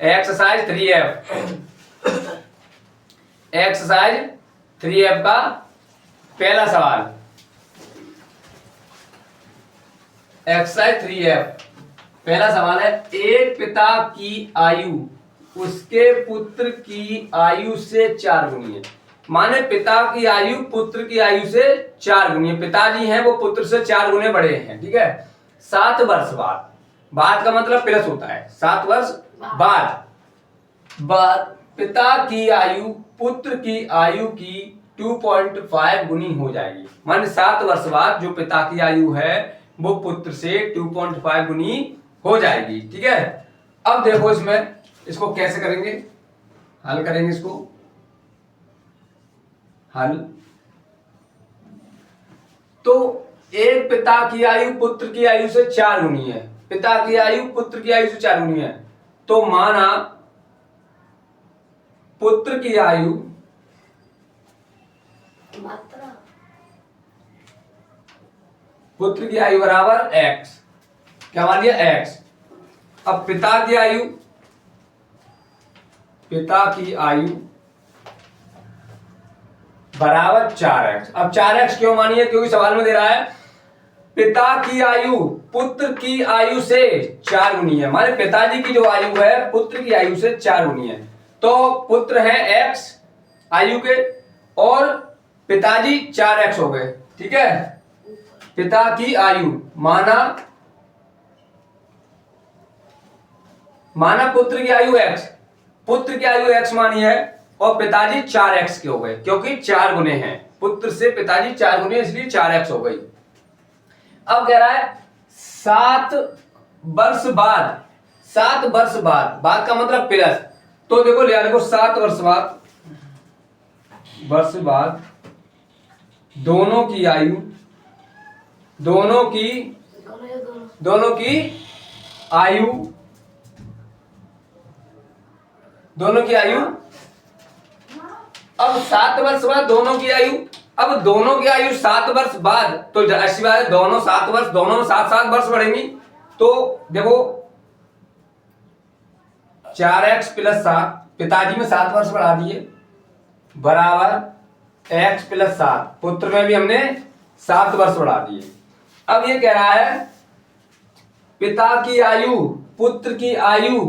Exercise 3F, exercise 3F का पहला सवाल। एक्सरसाइज 3F पहला सवाल है, एक पिता की आयु उसके पुत्र की आयु से 4 गुनी है। माने पिता की आयु पुत्र की आयु से 4 गुनी है। पिताजी हैं वो पुत्र से 4 गुने बड़े हैं, ठीक है। 7 वर्ष बाद, बाद का मतलब प्लस होता है, 7 वर्ष बाद पिता की आयु पुत्र की आयु की 2.5 गुनी हो जाएगी। माने 7 वर्ष बाद जो पिता की आयु है वो पुत्र से 2.5 गुनी हो जाएगी, ठीक है। अब देखो इसमें इसको कैसे करेंगे, हल करेंगे इसको। हल तो एक पिता की आयु पुत्र की आयु से 4 गुनी है, पिता की आयु पुत्र की आयु से 4 गुनी है, तो माना पुत्र की आयु बराबर x, क्या मान लिया x। अब पिता की आयु बराबर 4x। अब 4x क्यों मानी है, क्योंकि सवाल में दे रहा है पिता की आयु पुत्र की आयु से 4 गुनी है। माने पिताजी की जो आयु है पुत्र की आयु से 4 गुनी है। तो पुत्र है x आयु के और पिताजी 4x हो गए, ठीक है। पिता की आयु माना पुत्र की आयु x, पुत्र की आयु x मानी है और पिताजी 4x के हो गए, क्योंकि 4 गुने हैं, पुत्र से पिताजी 4 गुने इसलिए 4x हो गई। अब कह रहा है 7 वर्ष बाद, 7 वर्ष बाद का मतलब प्लस, तो देखो लिया देखो 7 वर्ष बाद दोनों की आयु अब 7 वर्ष बाद दोनों की आयु, अब दोनों की आयु 7 वर्ष बाद, तो ऐसी बात है दोनों 7 वर्ष, दोनों में 7 वर्ष बढ़ेंगी। तो देखो 4x + 7, पिताजी में 7 वर्ष बढ़ा दिए, बराबर x + 7, पुत्र में भी हमने 7 वर्ष बढ़ा दिए। अब ये कह रहा है पिता की आयु पुत्र की आयु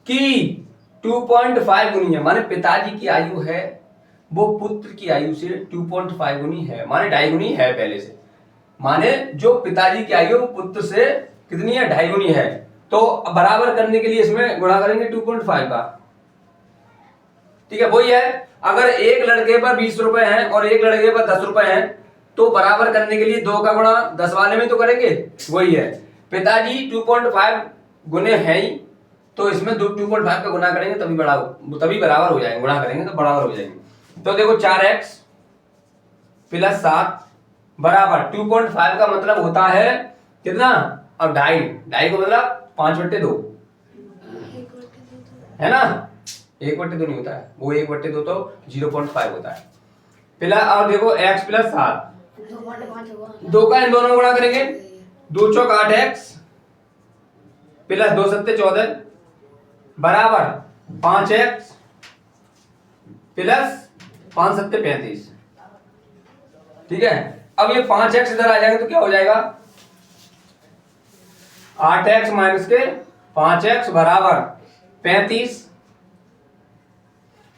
की 2.5 गुनी है। माने पिताजी की आयु है वो पुत्र की आयु से 2.5 गुनी है, माने 2.5 गुनी है पहले से। माने जो पिताजी की आयु वो पुत्र से कितनी है, 2.5 गुनी है। तो बराबर करने के लिए इसमें गुणा करेंगे 2.5 का, ठीक है। वही है, अगर एक लड़के पर 20 रुपए हैं और एक लड़के पर 10 रुपए हैं तो बराबर करने के लिए 2 का गुणा 10 वाले में तो करेंगे। वही है, पिताजी 2.5 गुने है ही, तो इसमें 2.5 का गुणा करेंगे तभी बराबर हो जाएंगे, गुणा करेंगे तो बराबर हो जाएंगे। तो देखो 4x + 7 बराबर 2.5 का मतलब होता है कितना, अब 2.5 को मतलब 5/2 है ना, 1/2 नहीं होता है वो, 1/2 तो 0.5 होता है। फिलहाल और देखो x + 7, 2 का इन दोनों में गुणा करेंगे, 2 चौक 8x + 2 सत्ते 14 बराबर 5x + 5 सत्ते 35, ठीक है। अब ये 5x इधर आ जाएगा तो क्या हो जाएगा, 8x - के 5x बराबर 35,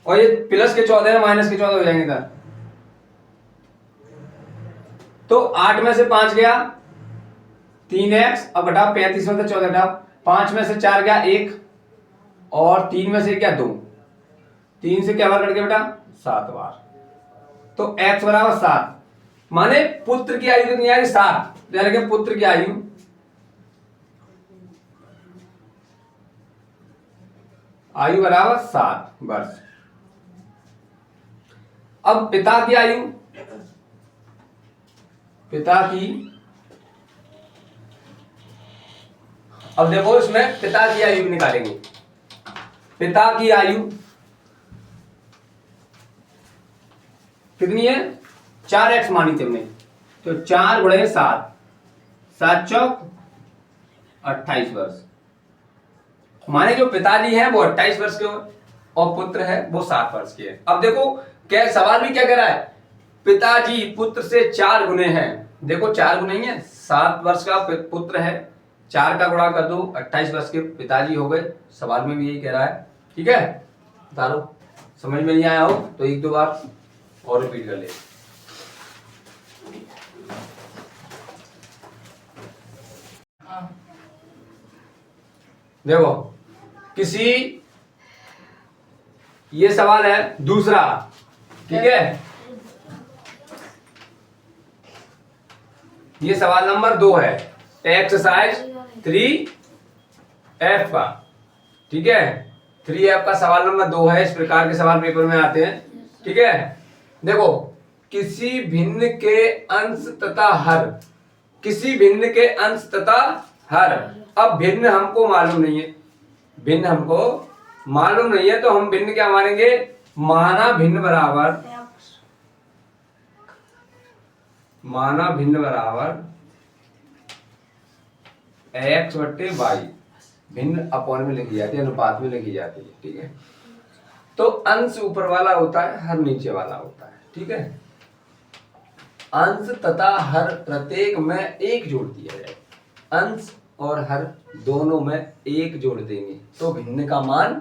और ये प्लस के 14 है माइनस के 14 हो जाएंगे इधर। तो 8 में से 5 गया 3x, अब घटाओ 35 में से 14 घटाओ, 5 में से 4 गया 1 और 3 में से क्या 2, 3 से क्या बार कट गया बेटा, 7 बार। तो x बराबर 7, माने पुत्र की आयु कितनी आएगी 7, यानी कि पुत्र की आयु बराबर 7 वर्ष। अब पिता की अब देखो इसमें पिता की आयु निकालेंगे। पिता की आयु कितनी है, 4x मानी थी हमने, तो 4 × 7, 7 चौक 28 वर्ष। माने जो पिताजी हैं वो 28 वर्ष के हो और पुत्र है वो 7 वर्ष के हैं। अब देखो क्या सवाल भी क्या कह रहा है, पिताजी पुत्र से 4 गुने हैं। देखो 4 गुने ही है, 7 वर्ष का पुत्र है, 4 का गुणा कर दो, 28 वर्ष के पिताजी हो गए। सवाल में भी यही कह रहा है। ठीक है, बता लो। समझ में नहीं आया हो तो एक दो बार और रिपीट कर ले। देखो किसी, ये सवाल है दूसरा, ठीक है, ये सवाल नंबर 2 है, एक्सरसाइज 3F का। ठीक है, 3F का सवाल नंबर 2 है। इस प्रकार के सवाल पेपर में आते हैं। ठीक है, देखो किसी भिन्न के अंश तथा हर, किसी भिन्न के अंश तथा हर। अब भिन्न हमको मालूम नहीं है, भिन्न हमको मालूम नहीं है तो हम भिन्न क्या मानेंगे, माना भिन्न बराबर, माना भिन्न बराबर x/y, भिन्न अपॉन में लिखी जाती है, अनुपात में लिखी जाती है। ठीक है, तो अंश ऊपर वाला होता है, हर नीचे वाला होता है। ठीक है, अंश तथा हर प्रत्येक में 1 जोड़ दिया जाए, अंश और हर दोनों में 1 जोड़ देंगे तो भिन्न का मान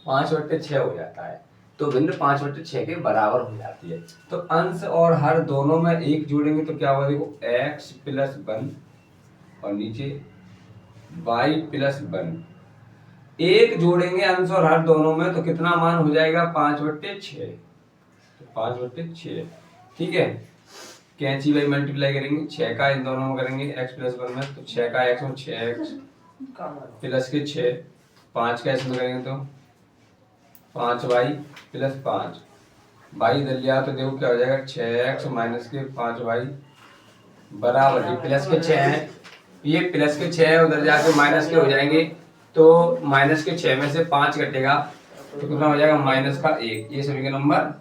5/6 हो जाता है। तो भिन्न 5/6 के बराबर हो जाती है। तो अंश और हर दोनों में 1 जोड़ेंगे तो क्या होगा, देखो x + 1 और नीचे y + 1, 1 जोड़ेंगे अंश और हर दोनों में तो कितना मान हो जाएगा, 5/6, तो 5/6। ठीक है, कैंची बाई मल्टीप्लाई करेंगे, 6 का इन दोनों में करेंगे x + 1 में, तो 6 का x में 6x प्लस के 6, 5 का इसमें करेंगे तो 5y + 5, y इधर लिया तो देखो क्या हो जाएगा, 6x माइनस के 5y बराबर, ये प्लस के 6 है, ये प्लस के 6 है, उधर जाके माइनस के हो जाएंगे तो माइनस के 6 में से 5 कटेगा तो कितना हो जाएगा, -1। ये सभी का नंबर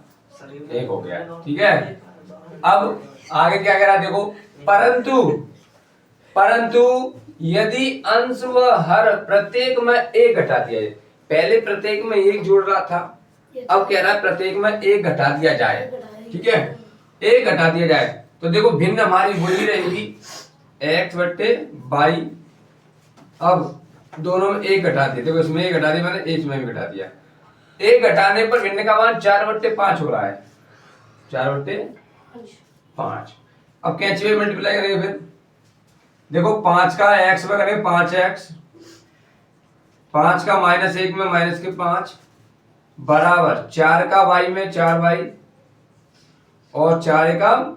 1 हो गया। ठीक है, अब आगे क्या कह रहा है देखो, परंतु यदि अंश व हर प्रत्येक में 1 घटा दिया जाए, पहले प्रत्येक में 1 जोड़ रहा था, अब कह रहा है प्रत्येक में 1 घटा दिया जाए। ठीक है, 1 घटा दिया जाए तो देखो भिन्न हमारी वही रहेगी x/y। अब दोनों में 1 घटा दिया, देखो इसमें 1 घटा दिया मैंने, इसमें भी घटा दिया। 1 घटाने पर भिन्न का मान 4/5 हो रहा है, 4/5। अब कैंची में मल्टीप्लाई करेंगे, फिर देखो 5 का x में करेंगे 5x, 5 का -1 में -5 बराबर 4 का y में 4y और 4 का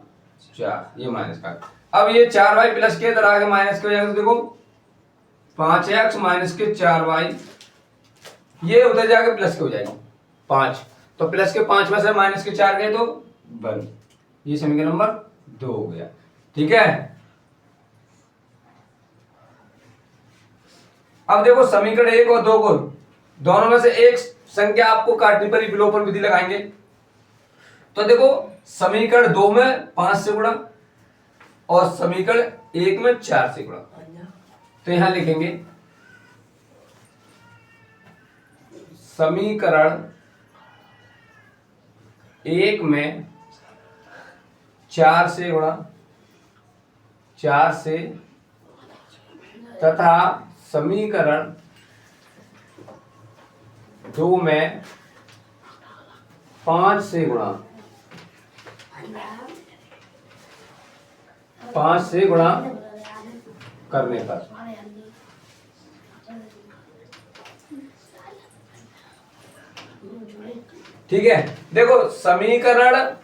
4, ये माइनस का। अब ये 4y प्लस के इधर आगे माइनस के हो जाएगा तो देखो 5x माइनस के 4y, ये उधर जाके प्लस के हो जाएगी 5, तो प्लस के 5 में से माइनस के 4 गए तो 1। ये समीकरण नंबर 2 हो गया। ठीक है, अब देखो समीकरण 1 और 2 को दोनों में से एक संख्या आपको काटनी पड़ी, विलोपन विधि लगाएंगे तो देखो समीकरण 2 में 5 से गुणा और समीकरण 1 में 4 से गुणा, तो यहां लिखेंगे समीकरण 1 में 4 से गुणा, 4 से, तथा समीकरण 2 में 5 से गुणा, 5 से गुणा करने पर। ठीक है, देखो समीकरण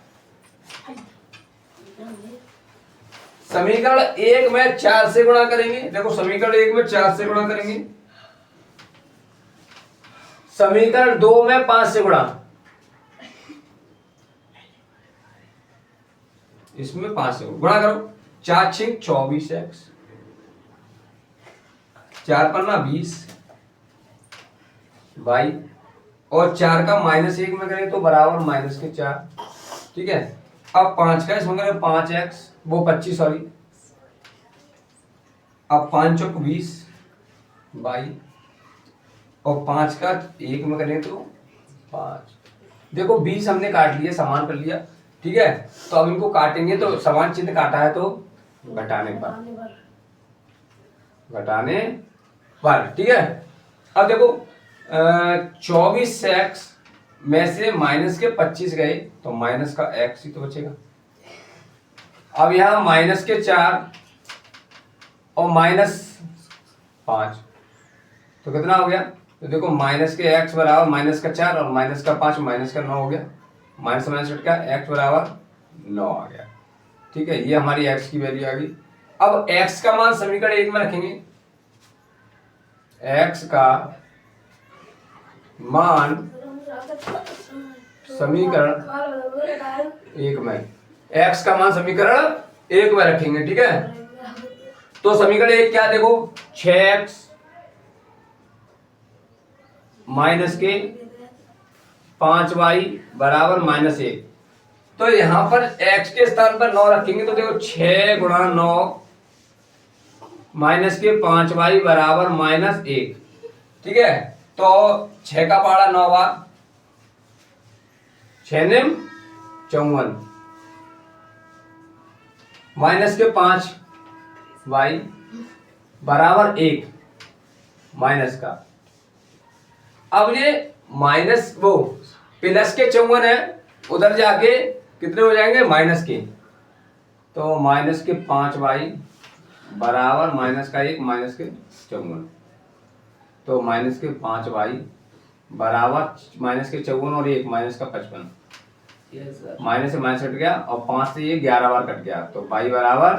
1 में 4 से गुणा करेंगे, देखो समीकरण 1 में 4 से गुणा करेंगे, समीकरण 2 में 5 से गुणा, इसमें 5 से गुणा करो, 4 × 24x, 4 पन्ना 20 y और 4 का -1 में करें तो बराबर -4। ठीक है, अब 5 का इसमें करें 5x, वो 25 सॉरी, अब 5 × 20 y और 5 का 1 में करें तो 5। देखो 20 हमने काट लिया, समान कर लिया, ठीक है। तो अब इनको काटेंगे तो समान चिन्ह काटा है तो घटाने पर, ठीक है। अब देखो 24x में से माइनस के 25 गए तो माइनस का x ही तो बचेगा। अब यहाँ माइनस के 4 और माइनस 5 तो कितना हो गया? तो देखो माइनस के x बराबर माइनस का 4 और माइनस का 5 माइनस का 9 हो गया। माइनस माइनस हट गया, x बराबर 9 आ गया, ठीक है। ये हमारी x की वैल्यू आ गई। अब x का मान समीकरण 1 में रखेंगे। x का मान समीकरण 1 में, x का मान समीकरण 1 में रखेंगे, ठीक है। तो समीकरण 1 क्या? देखो 6x माइनस के 5y बराबर -1। तो यहां पर x के स्थान पर 9 रखेंगे तो देखो 6 गुणा 9 माइनस के 5y बराबर -1, ठीक है। तो 6 का पहाड़ा 9 बार, 6 निम 54 माइनस के 5y बराबर 1 माइनस का। अब ये माइनस वो प्लस के 54 है, उधर जाके कितने हो जाएंगे? माइनस के। तो माइनस के 5y बराबर माइनस का 1 माइनस के 54। तो माइनस के 5y बराबर माइनस के 54 और 1 माइनस का 55। माइनस से माइनस कट गया और 5 से ये 11 बार कट गया तो y बराबर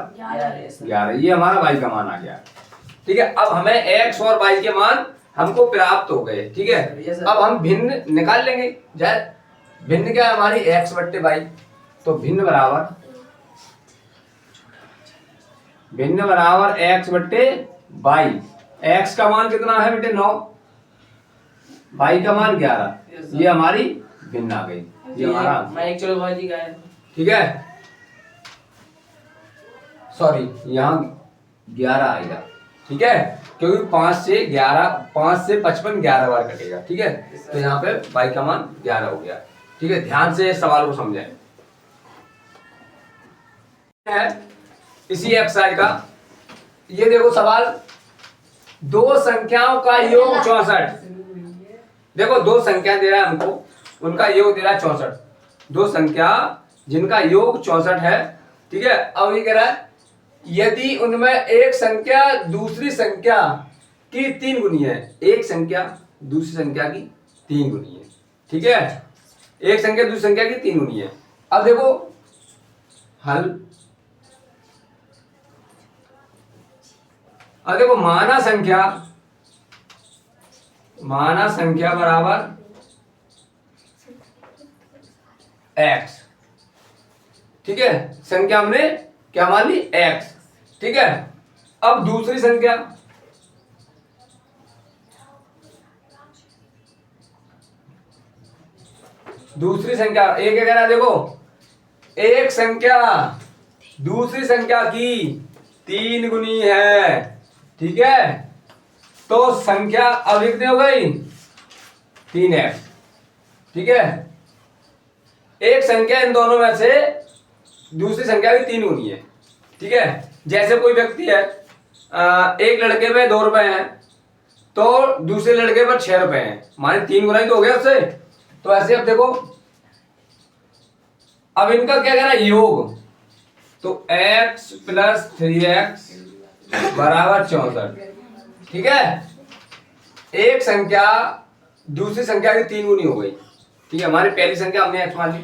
11। ये हमारा y का मान आ गया, ठीक है। अब हमें x और y के मान हमको प्राप्त हो गए, ठीक है। अब हम भिन्न निकाल लेंगे। भिन्न क्या है हमारी? x बट्टे y। तो भिन्न बराबर x बट्टे y। x का मान कितना है बेटे? 9, y का मान 11। ये हमारी भिन्न आ गई, ये हमारा, ठीक है। सॉरी, यहाँ 11 आएगा, ठीक है, क्योंकि 5 से 55 11 बार कटेगा, ठीक है। तो यहाँ पे y का मान 11 हो गया, ठीक है। ध्यान से सवाल को समझें। इसी एक्सरसाइज का ये देखो सवाल, दो संख्याओं का योग 64। देखो दो संख्या दे रहा है हमको, उनका योग दे रहा है 64। दो संख्या जिनका योग 64 है, ठीक है। अब ये कह रहा है यदि उनमें एक संख्या दूसरी संख्या की 3 गुनी है, एक संख्या दूसरी संख्या की 3 गुनी है, ठीक है। एक संख्या दूसरी संख्या की 3 गुनी है। अब देखो हल, अब देखो माना संख्या बराबर x, ठीक है। संख्या हमने क्या मान ली? x, ठीक है। अब दूसरी संख्या, एक क्या कह रहा है? देखो एक संख्या दूसरी संख्या की 3 गुनी है, ठीक है। तो संख्या अब कितनी हो गई? 3x, ठीक है। एक संख्या इन दोनों में से दूसरी संख्या की 3 गुनी है, ठीक है। जैसे कोई व्यक्ति है, एक लड़के पे 2 रुपए हैं तो दूसरे लड़के पर 6 रुपए हैं, माने 3 गुना ही तो हो गया उससे। तो ऐसे अब देखो, अब इनका क्या कहना है? योग। तो x + 3x बराबर 64, ठीक है। एक संख्या दूसरी संख्या की 3 गुनी हो गई, ठीक है। हमारी पहली संख्या हमने x मान ली,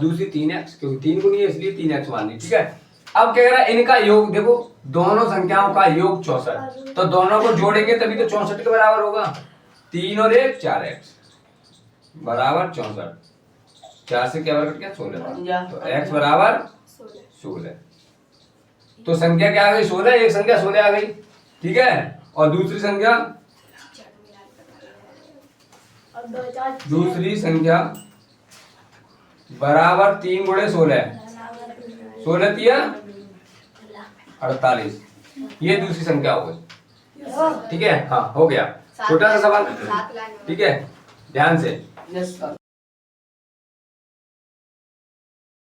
दूसरी 3x, क्योंकि 3 गुनी है इसलिए 3x मान ली, ठीक है। अब क्या कह रहा है? इनका योग देखो, दोनों संख्याओं का योग 64, तो दोनों को जोड़ेंगे तभी तो 64 के बराबर होगा। 3 और 1 4x बराबर 64, 4 से क्या कट गया? 16। तो x बराबर 16। तो संख्या क्या आ गई? 16। एक संख्या 16 आ गई, ठीक है। और दूसरी संख्या बराबर 3 गुणे 16, 16 तिया 48। ये दूसरी संख्या हो गई, ठीक है। हाँ हो गया। छोटा सा सवाल, 7 लाइन। ठीक है, ध्यान से। Yes sir.